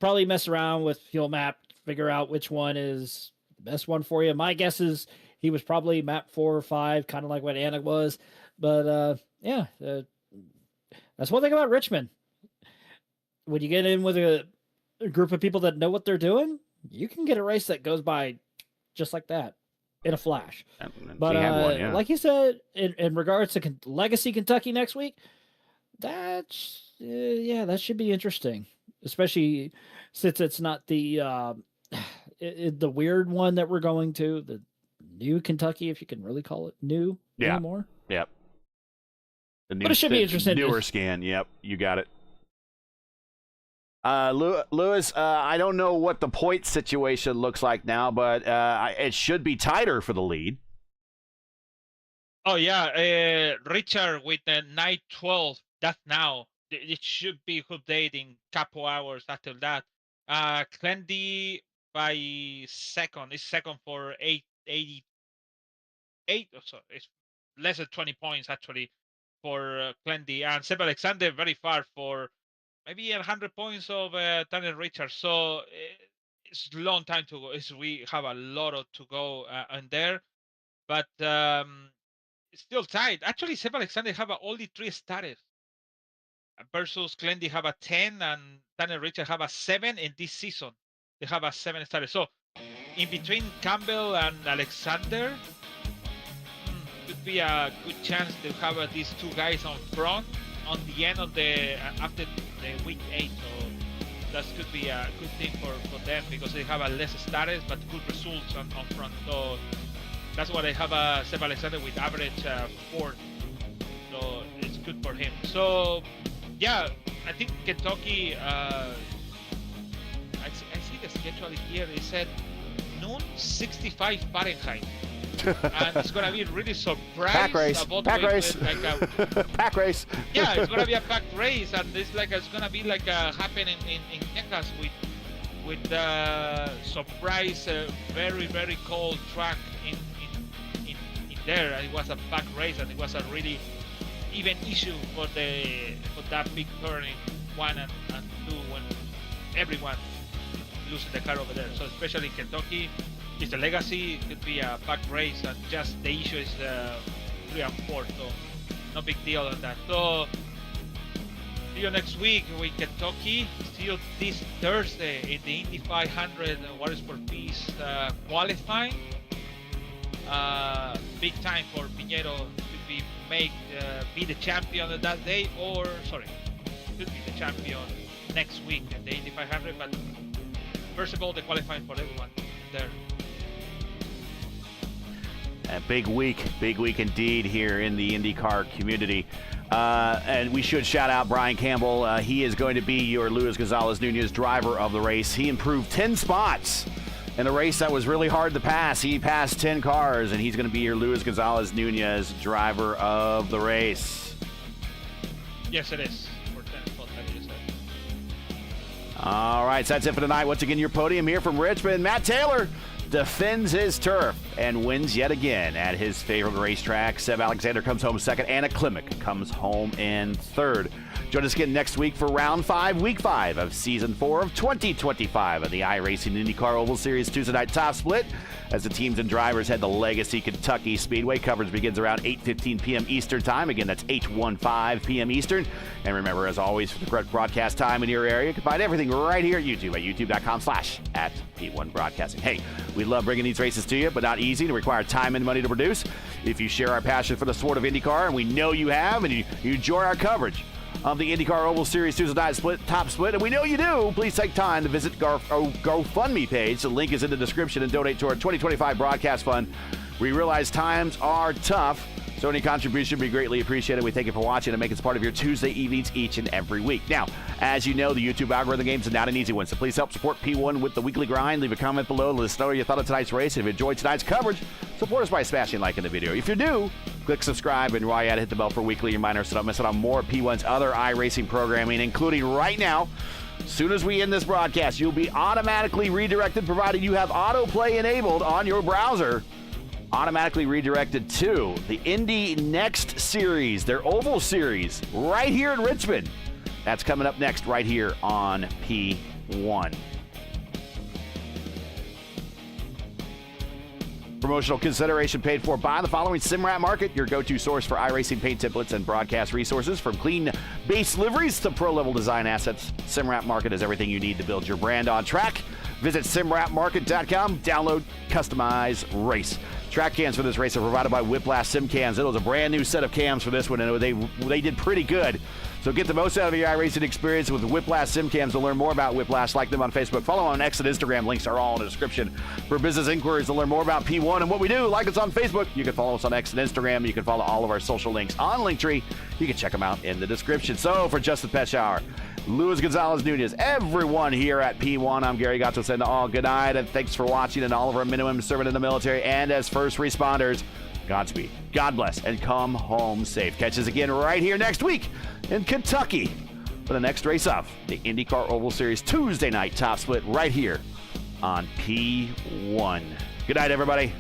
probably mess around with fuel map, figure out which one is the best one for you. My guess is he was probably map 4 or 5, kind of like what Anna was. But yeah, that's one thing about Richmond. When you get in with a group of people that know what they're doing, you can get a race that goes by just like that in a flash. But like you said, in regards to Legacy Kentucky next week, that should be interesting, especially since it's not the weird one that we're going to, the new Kentucky, if you can really call it new anymore. Yep. But it should be interesting. Newer scan. Yep, you got it. Lewis, I don't know what the point situation looks like now, but it should be tighter for the lead. Oh yeah, Richard with the 9:12. That's now. It should be updating couple hours after that. Clendy by second is second for 888. So it's less than 20 points actually for Clendy, and Seb Alexander very far for maybe 100 points of Daniel Richards. So it's a long time to go. We have a lot to go in there, but it's still tight. Actually, Seb Alexander have only 3 starters versus Clendy have a 10 and Daniel Richards have a 7 in this season. They have a 7 starters. So in between Campbell and Alexander, could be a good chance to have these two guys on front on the end of the after the week 8. So that could be a good thing for them because they have a less status but good results on front. So that's why they have Seb Alexander with average 4th. So it's good for him. So yeah, I think Kentucky. I see the schedule here. It said noon 65 Fahrenheit. And it's gonna be really surprised. Pack race. About Pack race. Pack race. Yeah, it's gonna be a packed race, and it's gonna be like happen in Texas with surprise, very very cold track in there. And it was a packed race, and it was a really even issue for that big turn in 1 and 2 when everyone losing the car over there. So especially in Kentucky. It's a legacy, it could be a packed race, and just the issue is 3 and 4, so no big deal on that. So see you next week with Kentucky. See you this Thursday in the Indy 500 Water Sport Peace qualifying. Big time for Piñero to be the champion of that day, or sorry, could be the champion next week in the Indy 500. But first of all, the qualifying for everyone there. A big week indeed here in the IndyCar community. And we should shout out Brian Campbell. He is going to be your Luis Gonzalez Nunez driver of the race. He improved 10 spots in a race that was really hard to pass. He passed 10 cars, and he's going to be your Luis Gonzalez Nunez driver of the race. Yes, it is. For 10 spots, that is it. All right, so that's it for tonight. Once again, your podium here from Richmond. Matt Taylor defends his turf and wins yet again at his favorite racetrack. Seb Alexander comes home second. Anna Klimek comes home in third. Join us again next week for round 5, week 5 of season 4 of 2025 of the iRacing IndyCar Oval Series Tuesday night top split as the teams and drivers head to Legacy, Kentucky Speedway. Coverage begins around 8:15 p.m. Eastern Time. Again, that's 8:15 p.m. Eastern. And remember, as always, for the correct broadcast time in your area, you can find everything right here at YouTube at youtube.com/@P1 Broadcasting. Hey, we love bringing these races to you, but not easy to require time and money to produce. If you share our passion for the sport of IndyCar, and we know you have, and you enjoy our coverage of the IndyCar Oval Series Tuesday night top split, and we know you do, please take time to visit our GoFundMe page. The link is in the description, and donate to our 2025 broadcast fund. We realize times are tough, so any contribution would be greatly appreciated. We thank you for watching and make us part of your Tuesday evenings each and every week. Now, as you know, the YouTube algorithm games are not an easy one, so please help support P1 with the weekly grind. Leave a comment below. Let us know what you thought of tonight's race. If you enjoyed tonight's coverage, support us by smashing like in the video. If you're new, click subscribe, and while you're at it, hit the bell for weekly reminders so don't miss out on more P1's other iRacing programming, including right now. As soon as we end this broadcast, you'll be automatically redirected, provided you have autoplay enabled on your browser. Automatically redirected to the Indy Next Series, their Oval Series, right here in Richmond. That's coming up next right here on P1. Promotional consideration paid for by the following: Simrat Market, your go-to source for iRacing paint templates and broadcast resources. From clean base liveries to pro-level design assets, Simrat Market is everything you need to build your brand on track. Visit simratmarket.com, download, customize, race. Track cams for this race are provided by Whiplash Sim Cams. It was a brand new set of cams for this one, and they did pretty good. So get the most out of your iRacing experience with Whiplash Sim Cams. To learn more about Whiplash, like them on Facebook. Follow on X and Instagram. Links are all in the description. For business inquiries to learn more about P1 and what we do, like us on Facebook. You can follow us on X and Instagram. You can follow all of our social links on Linktree. You can check them out in the description. So for Just the Pet Hour, Luis Gonzalez Nunez, everyone here at P1, I'm Gary Gatto saying all good night, and thanks for watching, and all of our minimum serving in the military and as first responders, Godspeed, God bless, and come home safe. Catch us again right here next week in Kentucky for the next race of the IndyCar Oval Series Tuesday night top split right here on P1. Good night, everybody.